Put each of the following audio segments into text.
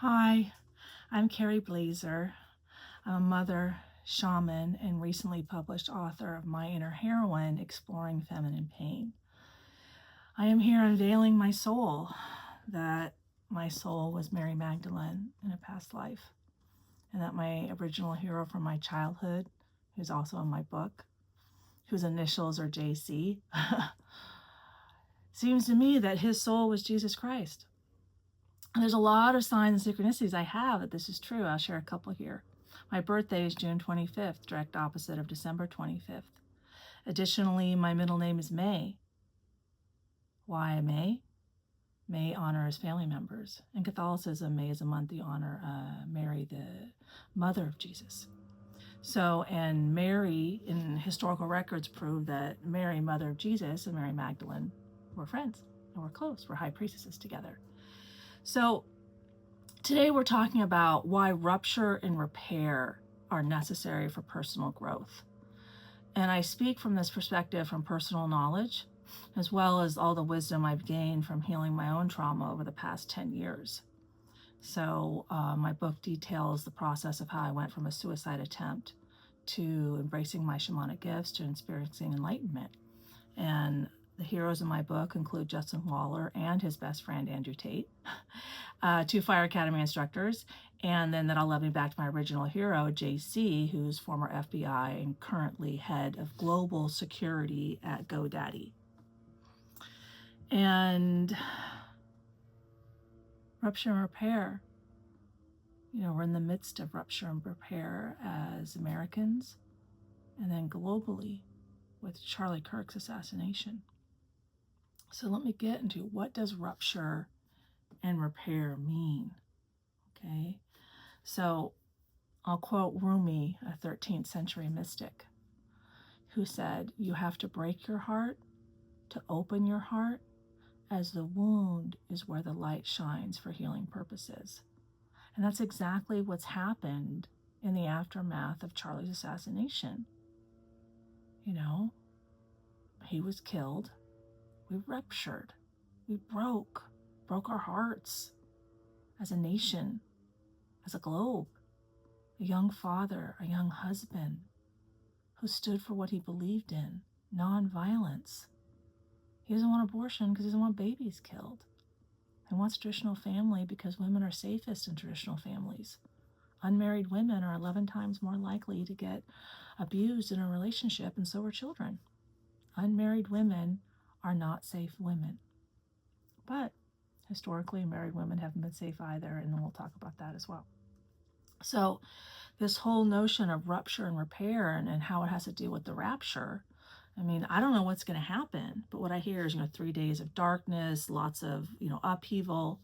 Hi, I'm Carrie Blazer. I'm a mother, shaman, and recently published author of My Inner Heroine, Exploring Feminine Pain. I am here unveiling my soul, that my soul was Mary Magdalene in a past life, and that my original hero from my childhood, who's also in my book, whose initials are JC, seems to me that his soul was Jesus Christ. And there's a lot of signs and synchronicities I have that this is true. I'll share a couple here. My birthday is June 25th, direct opposite of December 25th. Additionally, my middle name is May. Why May? May honors family members. In Catholicism, May is a month you honor Mary, the mother of Jesus. So, and Mary, in historical records, prove that Mary, mother of Jesus, and Mary Magdalene were friends and were close, were high priestesses together. So, today we're talking about why rupture and repair are necessary for personal growth. And I speak from this perspective from personal knowledge, as well as all the wisdom I've gained from healing my own trauma over the past 10 years. So my book details the process of how I went from a suicide attempt to embracing my shamanic gifts to experiencing enlightenment. And the heroes in my book include Justin Waller and his best friend, Andrew Tate, two Fire Academy instructors, and then that'll lead me back to my original hero, JC, who's former FBI and currently head of global security at GoDaddy. And rupture and repair. We're in the midst of rupture and repair as Americans, and then globally with Charlie Kirk's assassination. So let me get into what does rupture and repair mean, okay? So I'll quote Rumi, a 13th century mystic, who said, "You have to break your heart to open your heart, as the wound is where the light shines for healing purposes." And that's exactly what's happened in the aftermath of Charlie's assassination. He was killed. We ruptured. We broke our hearts as a nation, as a globe. A young father, a young husband who stood for what he believed in, nonviolence. He doesn't want abortion because he doesn't want babies killed. He wants traditional family because women are safest in traditional families. Unmarried women are 11 times more likely to get abused in a relationship, and so are children. Unmarried women are not safe women. But historically, married women haven't been safe either, and then we'll talk about that as well. So this whole notion of rupture and repair and how it has to do with the rapture, I don't know what's going to happen, but what I hear is, 3 days of darkness, lots of, upheaval.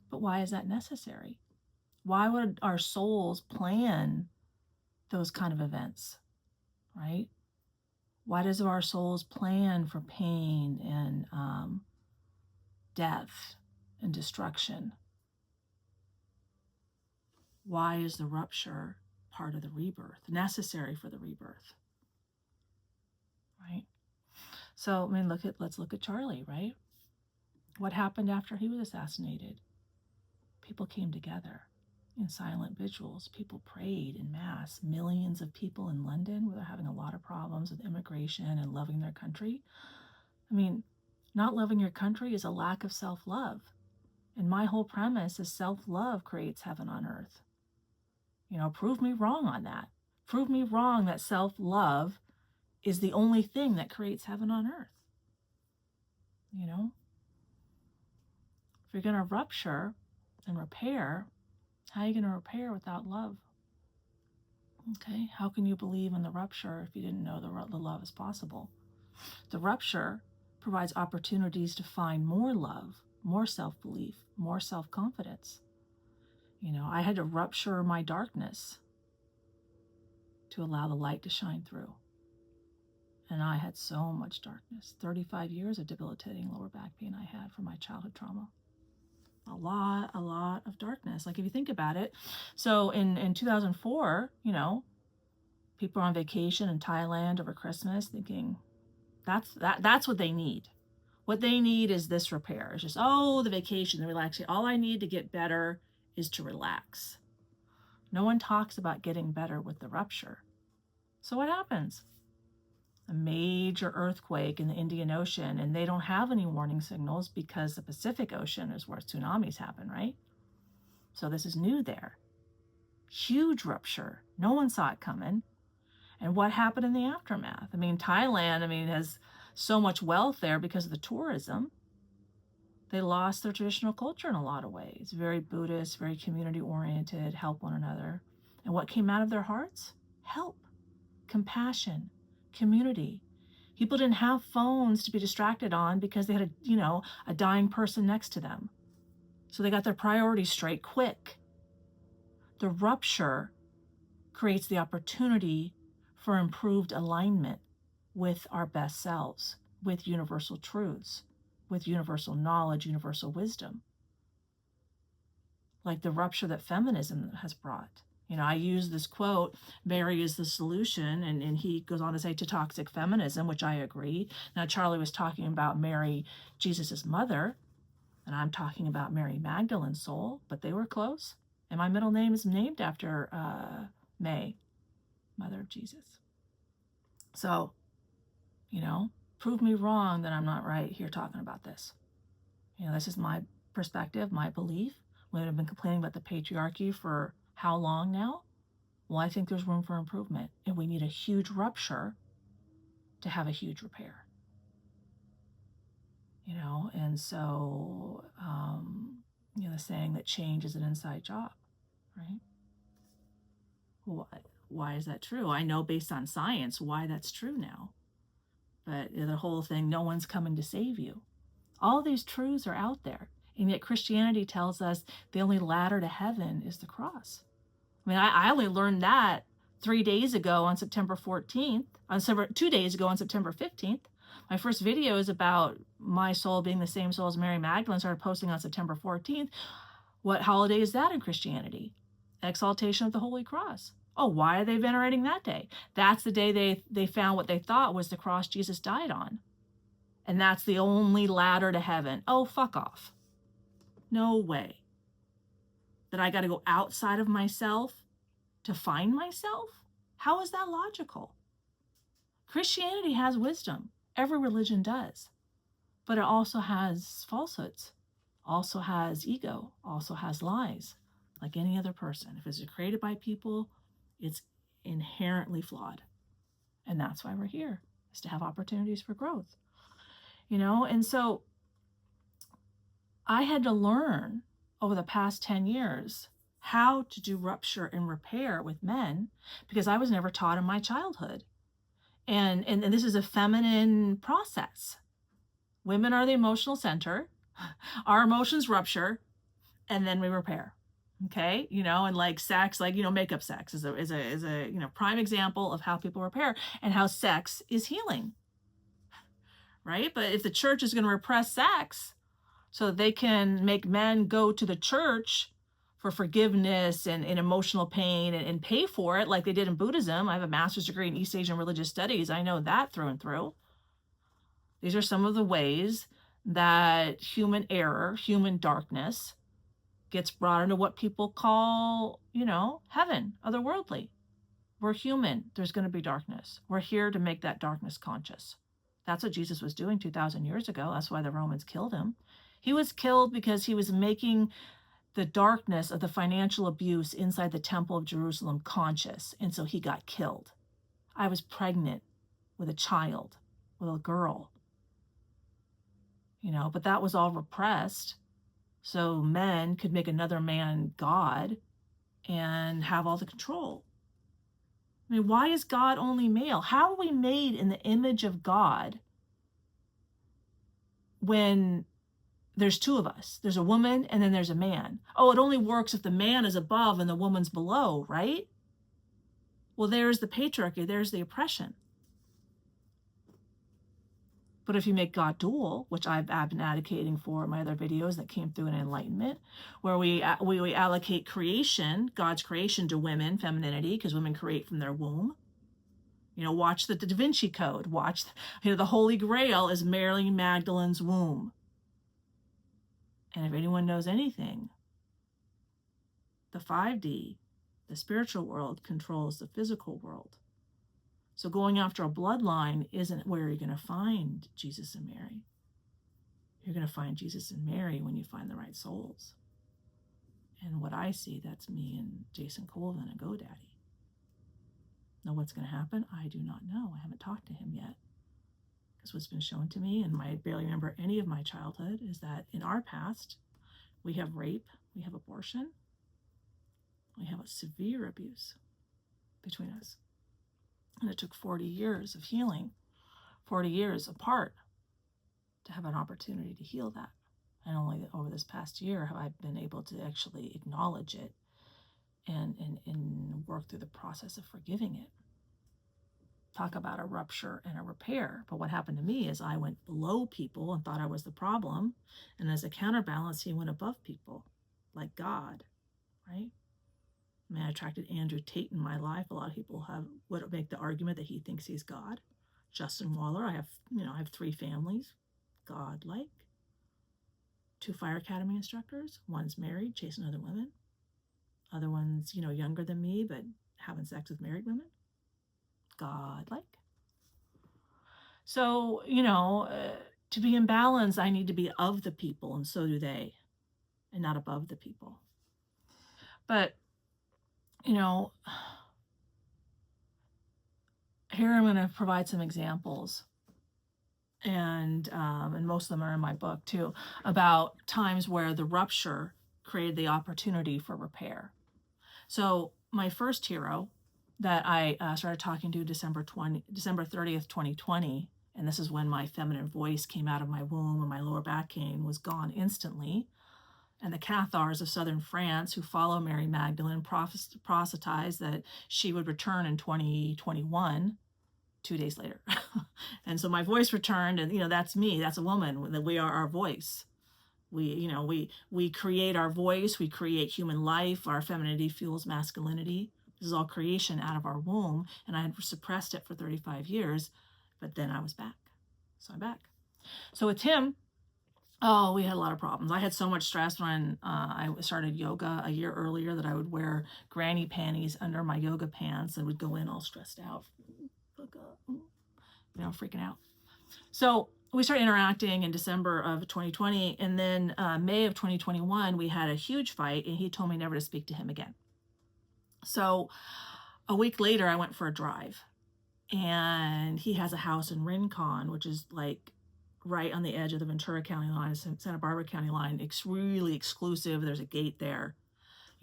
But why is that necessary? Why would our souls plan those kind of events, right? Why does our souls plan for pain and death and destruction? Why is the rupture part of the rebirth, necessary for the rebirth, right? So, let's look at Charlie, right? What happened after he was assassinated? People came together in silent vigils. People prayed in mass. Millions of people in London, where they're having a lot of problems with immigration and loving their country. Not loving your country is a lack of self-love. And my whole premise is self-love creates heaven on earth. Prove me wrong on that. Prove me wrong that self-love is the only thing that creates heaven on earth. If you're going to rupture and repair, how are you going to repair without love? Okay, how can you believe in the rupture if you didn't know the love is possible? The rupture provides opportunities to find more love, more self-belief, more self-confidence. I had to rupture my darkness to allow the light to shine through. And I had so much darkness. 35 years of debilitating lower back pain I had from my childhood trauma. A lot of darkness. Like if you think about it. So in 2004, people are on vacation in Thailand over Christmas thinking that's what they need. What they need is this repair. It's just, the vacation, the relaxing. All I need to get better is to relax. No one talks about getting better with the rupture. So what happens? A major earthquake in the Indian Ocean, and they don't have any warning signals because the Pacific Ocean is where tsunamis happen, right? So this is new there. Huge rupture. No one saw it coming. And what happened in the aftermath? I mean, Thailand, has so much wealth there because of the tourism. They lost their traditional culture in a lot of ways. Very Buddhist, very community-oriented, help one another. And what came out of their hearts? Help, compassion, community. People didn't have phones to be distracted on because they had a dying person next to them. So they got their priorities straight quick. The rupture creates the opportunity for improved alignment with our best selves, with universal truths, with universal knowledge, universal wisdom. Like the rupture that feminism has brought. I use this quote, Mary is the solution, and he goes on to say to toxic feminism, which I agree. Now, Charlie was talking about Mary, Jesus's mother, and I'm talking about Mary Magdalene's soul, but they were close. And my middle name is named after May, mother of Jesus. So, prove me wrong that I'm not right here talking about this. This is my perspective, my belief. Women have been complaining about the patriarchy for how long now? Well, I think there's room for improvement, and we need a huge rupture to have a huge repair. And so, the saying that change is an inside job, right? Well, why is that true? I know based on science why that's true now. But the whole thing, no one's coming to save you. All these truths are out there. And yet Christianity tells us the only ladder to heaven is the cross. I only learned that 3 days ago on September 14th, 2 days ago on September 15th. My first video is about my soul being the same soul as Mary Magdalene. Started posting on September 14th. What holiday is that in Christianity? Exaltation of the Holy Cross. Oh, why are they venerating that day? That's the day they found what they thought was the cross Jesus died on. And that's the only ladder to heaven. Oh, fuck off. No way. That I got to go outside of myself to find myself? How is that logical? Christianity has wisdom. Every religion does. But it also has falsehoods, also has ego, also has lies, like any other person. If it's created by people, it's inherently flawed. And that's why we're here, is to have opportunities for growth. And so I had to learn over the past 10 years how to do rupture and repair with men because I was never taught in my childhood. And this is a feminine process. Women are the emotional center. Our emotions rupture, and then we repair. Okay, and like sex, makeup sex is a prime example of how people repair and how sex is healing. Right? But if the church is going to repress sex so that they can make men go to the church for forgiveness and emotional pain and pay for it like they did in Buddhism. I have a master's degree in East Asian religious studies. I know that through and through. These are some of the ways that human error, human darkness gets brought into what people call, heaven, otherworldly. We're human. There's going to be darkness. We're here to make that darkness conscious. That's what Jesus was doing 2,000 years ago. That's why the Romans killed him. He was killed because he was making the darkness of the financial abuse inside the Temple of Jerusalem conscious. And so he got killed. I was pregnant with a child, with a girl. But that was all repressed. So men could make another man God and have all the control. Why is God only male? How are we made in the image of God when there's two of us? There's a woman and then there's a man. Oh, it only works if the man is above and the woman's below, right? Well, there's the patriarchy, there's the oppression. But if you make God dual, which I've been advocating for in my other videos that came through in Enlightenment, where we allocate creation, God's creation, to women, femininity, because women create from their womb. Watch the Da Vinci Code. Watch, the Holy Grail is Mary Magdalene's womb. And if anyone knows anything, the 5D, the spiritual world, controls the physical world. So going after a bloodline isn't where you're going to find Jesus and Mary. You're going to find Jesus and Mary when you find the right souls. And what I see, that's me and Jason Colvin and GoDaddy. Now, what's going to happen? I do not know. I haven't talked to him yet. Because what's been shown to me, and I barely remember any of my childhood, is that in our past, we have rape, we have abortion, we have a severe abuse between us. And it took 40 years of healing, 40 years apart, to have an opportunity to heal that. And only over this past year have I been able to actually acknowledge it and work through the process of forgiving it. Talk about a rupture and a repair. But what happened to me is I went below people and thought I was the problem. And as a counterbalance, he went above people, like God, right? I mean, I attracted Andrew Tate in my life. A lot of people would make the argument that he thinks he's God. Justin Waller, I have 3 families, God-like. 2 Fire Academy instructors. One's married, chasing other women. Other one's, younger than me, but having sex with married women. God-like. So, to be in balance, I need to be of the people, and so do they, and not above the people. But, here I'm going to provide some examples. And most of them are in my book too, about times where the rupture created the opportunity for repair. So my first hero that I started talking to December 30th, 2020, and this is when my feminine voice came out of my womb and my lower back pain was gone instantly. And the Cathars of southern France, who follow Mary Magdalene, prophesized that she would return in 2021. 2 days later. And so my voice returned, and that's me, that's a woman, that we are our voice. We create our voice, we create human life, our femininity fuels masculinity. This is all creation out of our womb, and I had suppressed it for 35 years, but then I was back. So I'm back. So with Tim, we had a lot of problems. I had so much stress when I started yoga a year earlier that I would wear granny panties under my yoga pants and would go in all stressed out. Freaking out. So we started interacting in December of 2020, and then May of 2021, we had a huge fight, and he told me never to speak to him again. So a week later, I went for a drive, and he has a house in Rincon, which is like right on the edge of the Ventura County line, Santa Barbara County line. It's really exclusive. There's a gate there.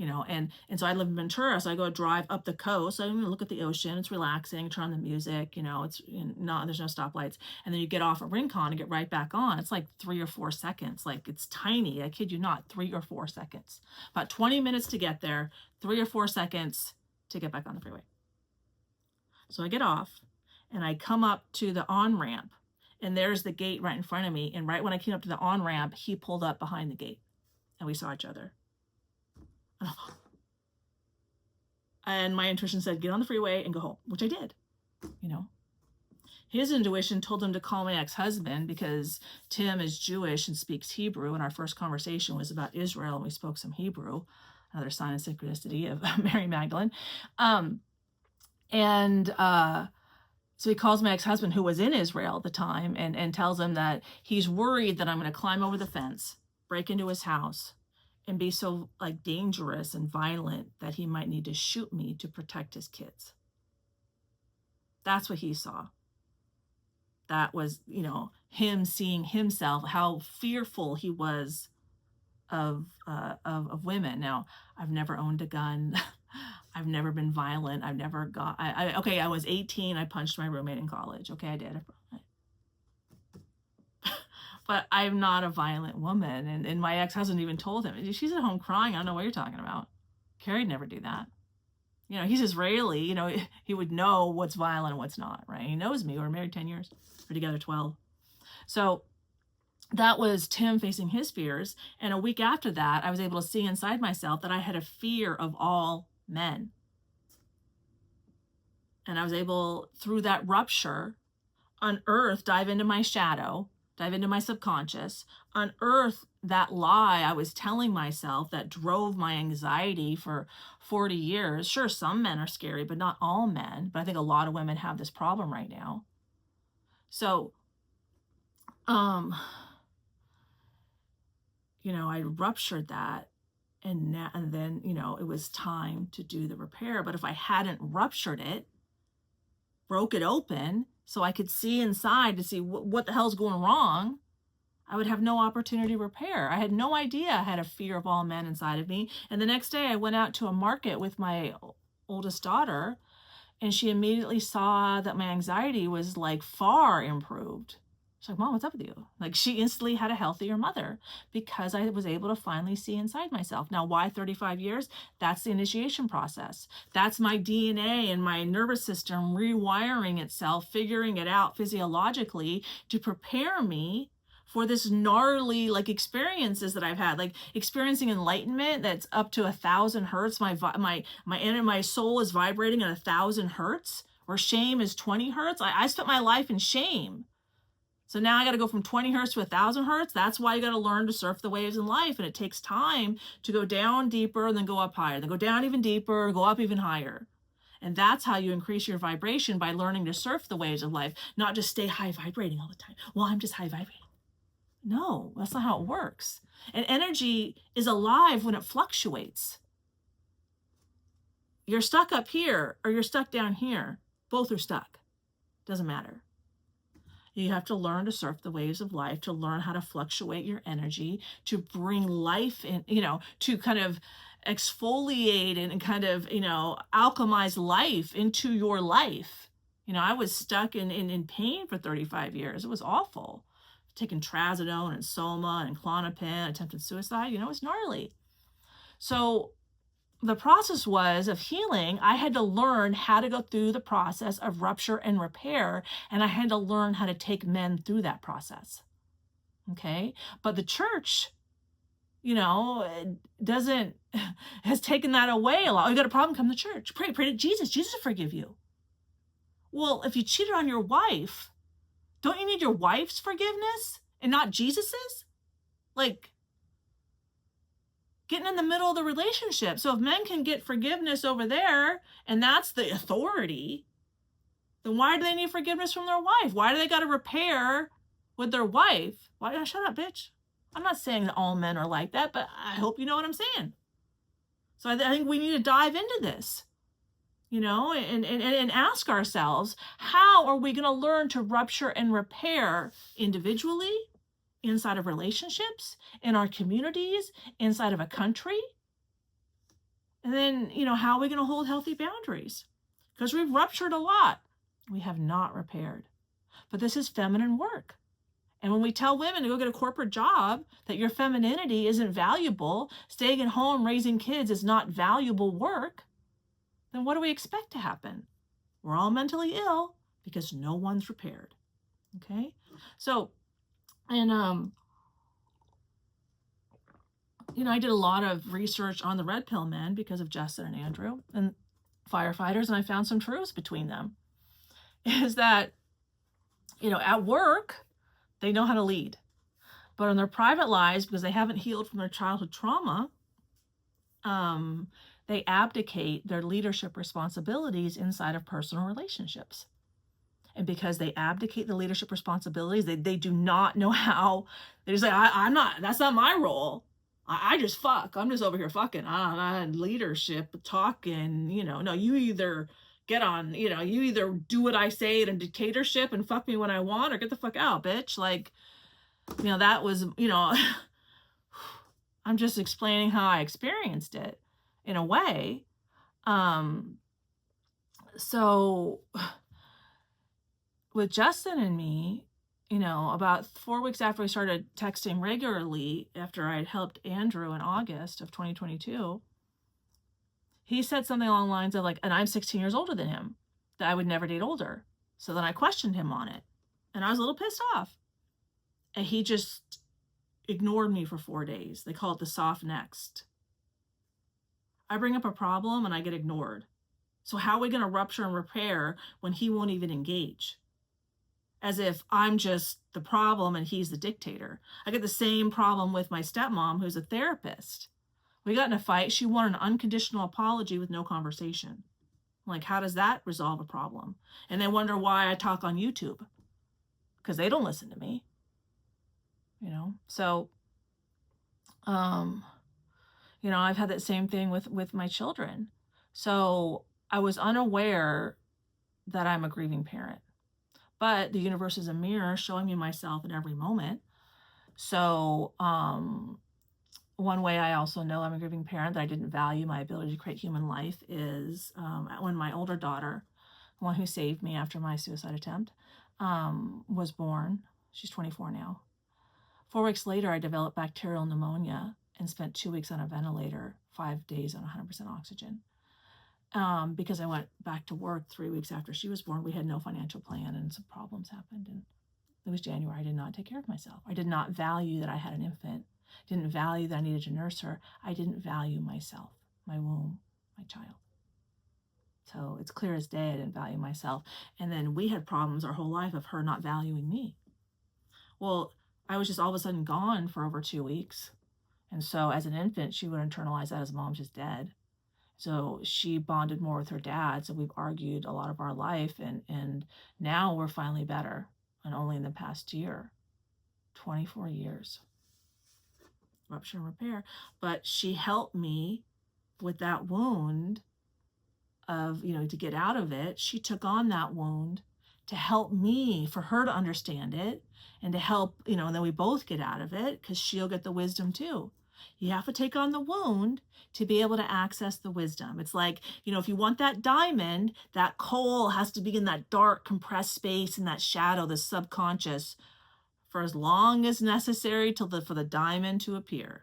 And so I live in Ventura, so I go drive up the coast. I'm going to look at the ocean. It's relaxing. Turn on the music. There's no stoplights. And then you get off at Rincon and get right back on. It's like 3 or 4 seconds. Like, it's tiny. I kid you not, 3 or 4 seconds. About 20 minutes to get there, 3 or 4 seconds to get back on the freeway. So I get off and I come up to the on-ramp, and there's the gate right in front of me. And right when I came up to the on-ramp, he pulled up behind the gate, and we saw each other. And my intuition said, get on the freeway and go home, which I did. His intuition told him to call my ex-husband because Tim is Jewish and speaks Hebrew, and our first conversation was about Israel, and we spoke some Hebrew, another sign of synchronicity of Mary Magdalene. So he calls my ex-husband, who was in Israel at the time, and tells him that he's worried that I'm going to climb over the fence, break into his house, and be so dangerous and violent that he might need to shoot me to protect his kids. That's what he saw. That was, him seeing himself, how fearful he was of women. Now, I've never owned a gun. I've never been violent. I've never I was 18. I punched my roommate in college. Okay, I did. But I'm not a violent woman. And my ex-husband even told him, she's at home crying. I don't know what you're talking about. Carrie'd never do that. He's Israeli. He would know what's violent and what's not, right? He knows me. We're married 10 years. We're together 12. So that was Tim facing his fears. And a week after that, I was able to see inside myself that I had a fear of all men. And I was able, through that rupture, unearth, dive into my shadow, dive into my subconscious, unearth that lie I was telling myself that drove my anxiety for 40 years. Sure, some men are scary, but not all men. But I think a lot of women have this problem right now. So, um, I ruptured that, and then, it was time to do the repair. But if I hadn't ruptured it, broke it open so I could see inside to see what the hell's going wrong, I would have no opportunity to repair. I had no idea I had a fear of all men inside of me. And the next day I went out to a market with my oldest daughter, and she immediately saw that my anxiety was like far improved. She's like, Mom, what's up with you? Like, she instantly had a healthier mother because I was able to finally see inside myself. Now, why 35 years? That's the initiation process. That's my DNA and my nervous system rewiring itself, figuring it out physiologically to prepare me for this gnarly experiences that I've had, like experiencing enlightenment that's up to 1,000 hertz. My soul is vibrating at 1,000 hertz, where shame is 20 hertz. I spent my life in shame. So now I got to go from 20 hertz to 1,000 hertz. That's why you got to learn to surf the waves in life. And it takes time to go down deeper and then go up higher, then go down even deeper and go up even higher. And that's how you increase your vibration, by learning to surf the waves of life, not just stay high vibrating all the time. Well, I'm just high vibrating. No, that's not how it works. And energy is alive when it fluctuates. You're stuck up here or you're stuck down here. Both are stuck. Doesn't matter. You have to learn to surf the waves of life, to learn how to fluctuate your energy, to bring life in, to kind of exfoliate and kind of, alchemize life into your life. I was stuck in pain for 35 years. It was awful. Taking trazodone and soma and Klonopin, attempted suicide, it was gnarly. So the process was of healing. I had to learn how to go through the process of rupture and repair, and I had to learn how to take men through that process. Okay? But the church, has taken that away a lot. Oh, you got a problem? Come to church. Pray to Jesus. Jesus will forgive you. Well, if you cheated on your wife, don't you need your wife's forgiveness and not Jesus's? Like, getting in the middle of the relationship. So if men can get forgiveness over there, and that's the authority, then why do they need forgiveness from their wife? Why do they got to repair with their wife? Why? Shut up, bitch. I'm not saying that all men are like that, but I hope you know what I'm saying. So I think we need to dive into this. And ask ourselves, how are we going to learn to rupture and repair individually, inside of relationships, in our communities, inside of a country? And then, how are we going to hold healthy boundaries? Because we've ruptured a lot. We have not repaired. But this is feminine work. And when we tell women to go get a corporate job, that your femininity isn't valuable, staying at home raising kids is not valuable work, then what do we expect to happen? We're all mentally ill because no one's repaired. Okay? So, and, I did a lot of research on the red pill men because of Justin and Andrew and firefighters, and I found some truths between them. Is that, at work, they know how to lead. But in their private lives, because they haven't healed from their childhood trauma, they abdicate their leadership responsibilities inside of personal relationships. And because they abdicate the leadership responsibilities, they do not know how. They just say, I'm not, that's not my role. I just fuck. I'm just over here fucking. I'm leadership, talking, no, you either get on, you either do what I say in a dictatorship and fuck me when I want, or get the fuck out, bitch. Like, that was, I'm just explaining how I experienced it in a way. So with Justin and me, about 4 weeks after we started texting regularly, after I had helped Andrew in August of 2022, he said something along the lines of and I'm 16 years older than him, that I would never date older. So then I questioned him on it, and I was a little pissed off. And he just ignored me for 4 days. They call it the soft next. I bring up a problem and I get ignored. So how are we going to rupture and repair when he won't even engage? as if I'm just the problem and he's the dictator. I get the same problem with my stepmom, who's a therapist. We got in a fight. She wanted an unconditional apology with no conversation. Like, how does that resolve a problem? And they wonder why I talk on YouTube, because they don't listen to me, So, I've had that same thing with my children. So I was unaware that I'm a grieving parent, but the universe is a mirror showing me myself in every moment. So, one way I also know I'm a grieving parent, that I didn't value my ability to create human life, is when my older daughter, the one who saved me after my suicide attempt, was born. She's 24 now. 4 weeks later, I developed bacterial pneumonia and spent 2 weeks on a ventilator, 5 days on 100% oxygen. Because I went back to work 3 weeks after she was born. We had no financial plan and some problems happened. And it was January. I did not take care of myself. I did not value that I had an infant. Didn't value that I needed to nurse her. I didn't value myself, my womb, my child. So it's clear as day I didn't value myself. And then we had problems our whole life of her not valuing me. Well, I was just all of a sudden gone for over 2 weeks. And so as an infant, she would internalize that as mom's just dead. So she bonded more with her dad. So we've argued a lot of our life. And now we're finally better. And only in the past year, 24 years. Rupture and repair. But she helped me with that wound of, to get out of it. She took on that wound to help me, for her to understand it and to help, and then we both get out of it, because she'll get the wisdom too. You have to take on the wound to be able to access the wisdom. It's like, if you want that diamond, that coal has to be in that dark, compressed space, in that shadow, the subconscious, for as long as necessary for the diamond to appear.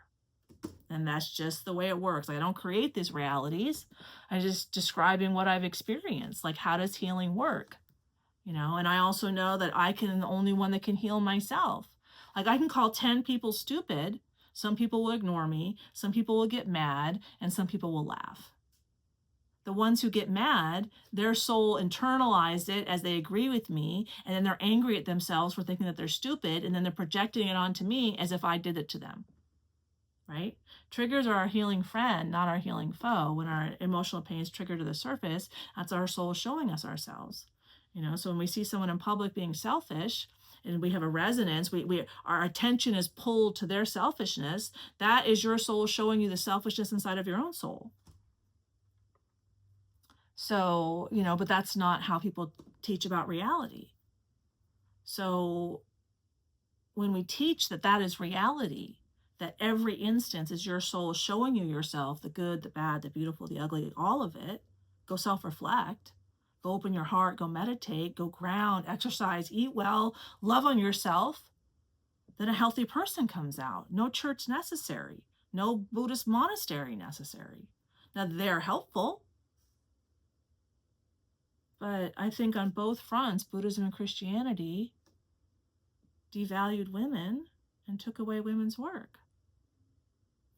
And that's just the way it works. I don't create these realities. I'm just describing what I've experienced. Like, how does healing work? And I also know that I can the only one that can heal myself. Like, I can call 10 people stupid. Some people will ignore me. Some people will get mad, and some people will laugh. The ones who get mad, their soul internalized it as they agree with me, and then they're angry at themselves for thinking that they're stupid, and then they're projecting it onto me as if I did it to them, right? Triggers are our healing friend, not our healing foe. When our emotional pain is triggered to the surface, that's our soul showing us ourselves. So when we see someone in public being selfish, and we have a resonance, our attention is pulled to their selfishness, that is your soul showing you the selfishness inside of your own soul. So, but that's not how people teach about reality. So when we teach that is reality, that every instance is your soul showing you yourself, the good, the bad, the beautiful, the ugly, all of it, go self-reflect, go open your heart, go meditate, go ground, exercise, eat well, love on yourself, then a healthy person comes out. No church necessary. No Buddhist monastery necessary. Now, they're helpful. But I think on both fronts, Buddhism and Christianity devalued women and took away women's work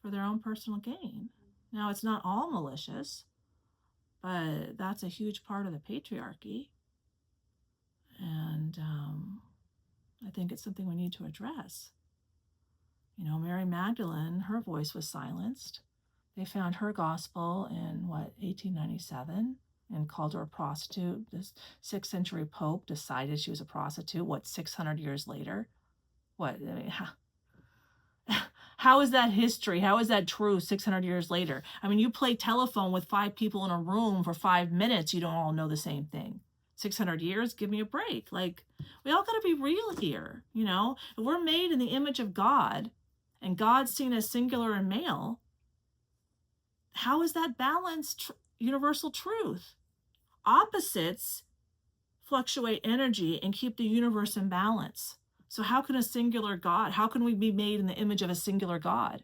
for their own personal gain. Now, it's not all malicious, but that's a huge part of the patriarchy. And I think it's something we need to address. Mary Magdalene, her voice was silenced. They found her gospel in, 1897, and called her a prostitute. This 6th century Pope decided she was a prostitute, 600 years later? How is that history? How is that true 600 years later? You play telephone with 5 people in a room for 5 minutes, you don't all know the same thing. 600 years, give me a break. We all got to be real here, If we're made in the image of God, and God's seen as singular and male, how is that balanced universal truth? Opposites fluctuate energy and keep the universe in balance. So how can we be made in the image of a singular God?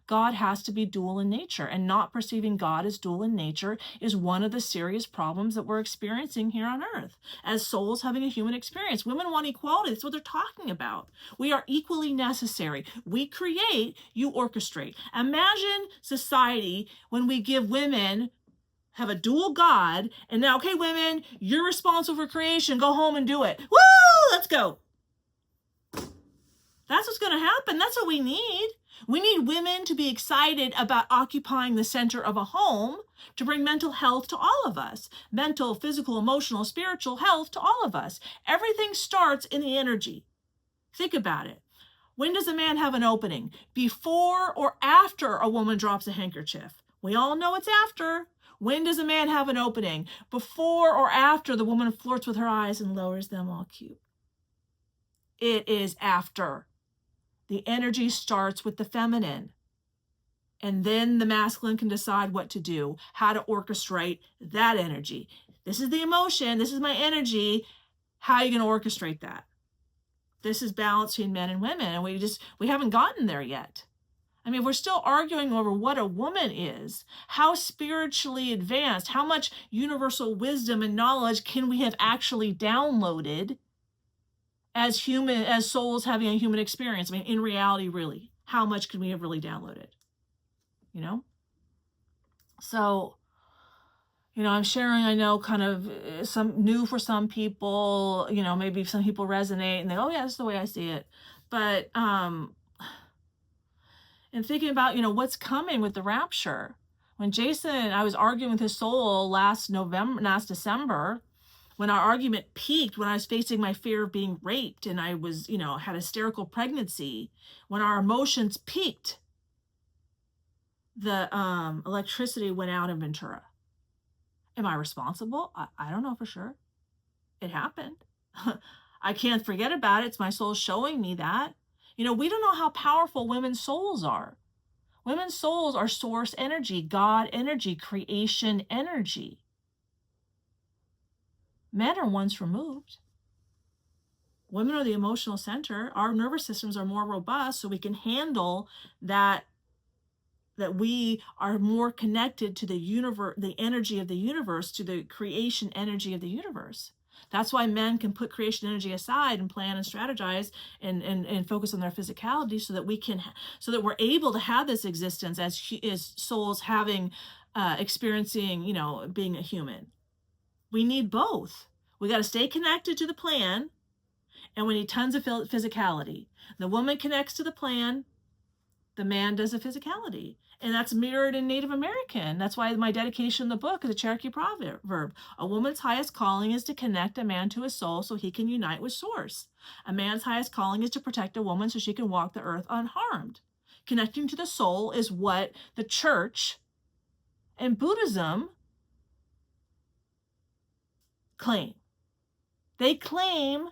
God has to be dual in nature, and not perceiving God as dual in nature is one of the serious problems that we're experiencing here on earth as souls having a human experience. Women want equality. That's what they're talking about. We are equally necessary. We create, you orchestrate. Imagine society when we give women have a dual God, and now, okay, women, you're responsible for creation. Go home and do it. Woo! Let's go. That's what's going to happen. That's what we need. We need women to be excited about occupying the center of a home to bring mental health to all of us. Mental, physical, emotional, spiritual health to all of us. Everything starts in the energy. Think about it. When does a man have an opening? Before or after a woman drops a handkerchief? We all know it's after. When does a man have an opening? Before or after the woman flirts with her eyes and lowers them all cute? It is after. The energy starts with the feminine. And then the masculine can decide what to do, how to orchestrate that energy. This is the emotion. This is my energy. How are you going to orchestrate that? This is balance between men and women. And we haven't gotten there yet. I mean, we're still arguing over what a woman is, how spiritually advanced, how much universal wisdom and knowledge can we have actually downloaded as souls having a human experience. I mean, in reality, really, how much can we have really downloaded? You know? So, I'm sharing, I know, kind of some new for some people, maybe some people resonate and they, oh yeah, that's the way I see it. But, and thinking about, what's coming with the rapture. When I was arguing with his soul last December, when our argument peaked, when I was facing my fear of being raped and I was, had hysterical pregnancy, when our emotions peaked, the electricity went out in Ventura. Am I responsible? I don't know for sure. It happened. I can't forget about it. It's my soul showing me that. We don't know how powerful women's souls are. Women's souls are source energy, God energy, creation energy. Men are once removed. Women are the emotional center. Our nervous systems are more robust, so we can handle that we are more connected to the universe, the energy of the universe, to the creation energy of the universe. That's why men can put creation energy aside and plan and strategize and focus on their physicality, so that we're able to have this existence as souls having, experiencing, being a human. We need both. We got to stay connected to the plan, and we need tons of physicality. The woman connects to the plan, the man does the physicality. And that's mirrored in Native American. That's why my dedication in the book is a Cherokee proverb. A woman's highest calling is to connect a man to his soul so he can unite with source. A man's highest calling is to protect a woman so she can walk the earth unharmed. Connecting to the soul is what the church and Buddhism claim. They claim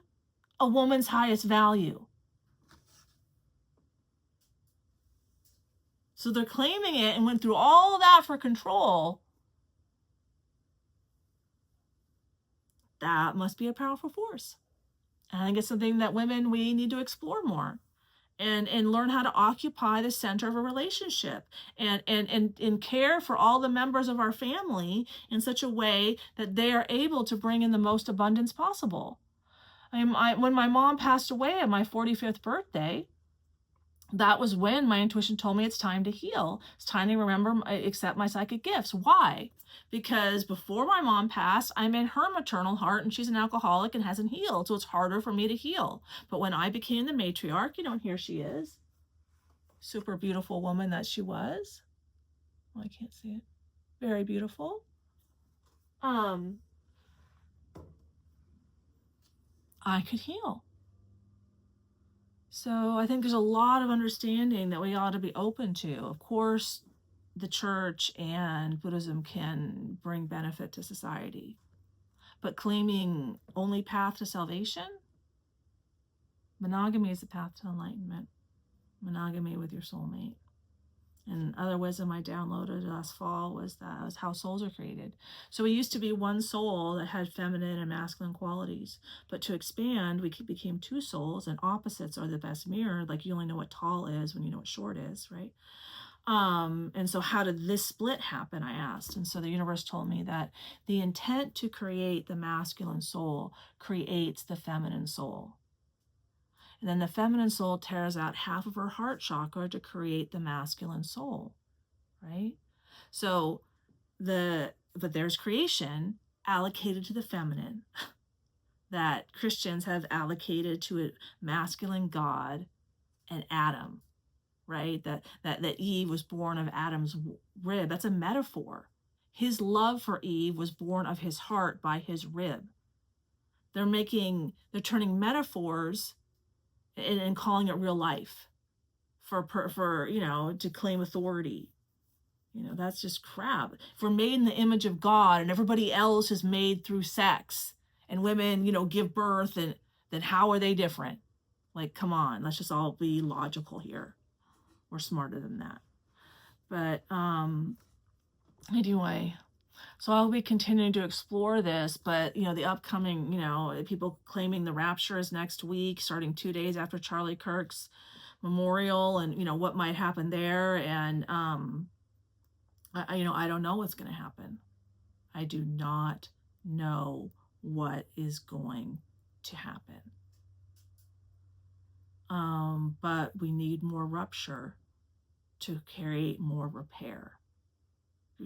a woman's highest value. So they're claiming it and went through all that for control. That must be a powerful force. And I think it's something that women, we need to explore more and learn how to occupy the center of a relationship and care for all the members of our family in such a way that they are able to bring in the most abundance possible. When my mom passed away at my 45th birthday, that was when my intuition told me it's time to heal. It's time to accept my psychic gifts. Why? Because before my mom passed, I'm in her maternal heart and she's an alcoholic and hasn't healed. So it's harder for me to heal. But when I became the matriarch, here she is. Super beautiful woman that she was. Well, I can't see it. Very beautiful. I could heal. So I think there's a lot of understanding that we ought to be open to. Of course, the church and Buddhism can bring benefit to society, but claiming only path to salvation, monogamy is the path to enlightenment. Monogamy with your soulmate. And other wisdom I downloaded last fall was how souls are created. So we used to be one soul that had feminine and masculine qualities. But to expand, we became two souls, and opposites are the best mirror. Like, you only know what tall is when you know what short is, right? And so how did this split happen, I asked. And so the universe told me that the intent to create the masculine soul creates the feminine soul. And then the feminine soul tears out half of her heart chakra to create the masculine soul, right? So the but there's creation allocated to the feminine that Christians have allocated to a masculine God and Adam, right? That Eve was born of Adam's rib. That's a metaphor. His love for Eve was born of his heart by his rib. They're turning metaphors and calling it real life for to claim authority. That's just crap. If we're made in the image of God and everybody else is made through sex and women, give birth, and then how are they different? Like, come on, let's just all be logical here. We're smarter than that. But anyway, so I'll be continuing to explore this, but the upcoming, people claiming the rapture is next week, starting 2 days after Charlie Kirk's memorial, and what might happen there. And I don't know what's going to happen. I do not know what is going to happen. But we need more rupture to create more repair,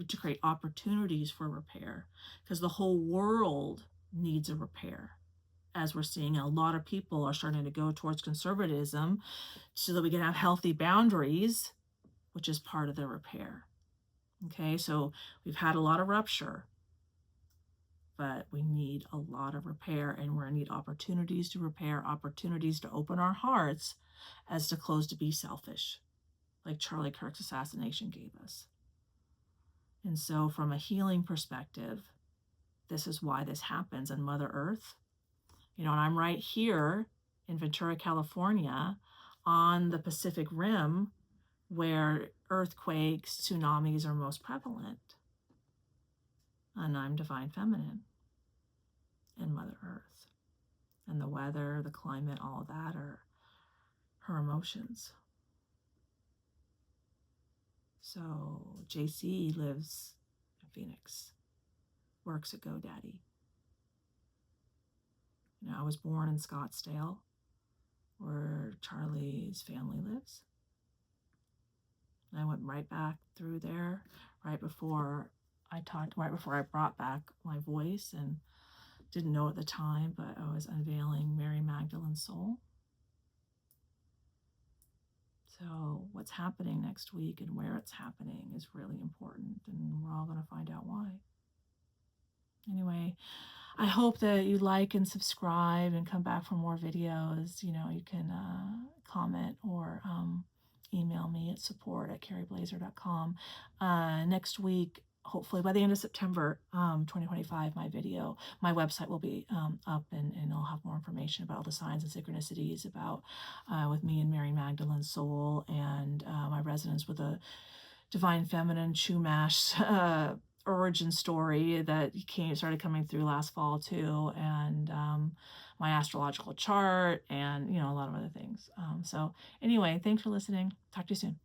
to create opportunities for repair, because the whole world needs a repair. As we're seeing, a lot of people are starting to go towards conservatism so that we can have healthy boundaries, which is part of the repair. Okay, so we've had a lot of rupture, but we need a lot of repair, and we're going to need opportunities to repair, opportunities to open our hearts as to close to be selfish, like Charlie Kirk's assassination gave us. And so from a healing perspective, this is why this happens in Mother Earth. And I'm right here in Ventura, California, on the Pacific Rim, where earthquakes, tsunamis are most prevalent. And I'm divine feminine in Mother Earth. And the weather, the climate, all of that are her emotions. So JC lives in Phoenix, works at GoDaddy. I was born in Scottsdale, where Charlie's family lives. I went right back through there right before I brought back my voice, and didn't know at the time, but I was unveiling Mary Magdalene's soul. So what's happening next week and where it's happening is really important, and we're all going to find out why. Anyway, I hope that you like and subscribe and come back for more videos. You can comment or email me at support@carrieblazer.com. Next week, hopefully by the end of September 2025, my website will be up, and I'll have more information about all the signs and synchronicities about with me and Mary Magdalene's soul, and my resonance with a divine feminine Chumash origin story that started coming through last fall too, and my astrological chart, and a lot of other things. So anyway, thanks for listening. Talk to you soon.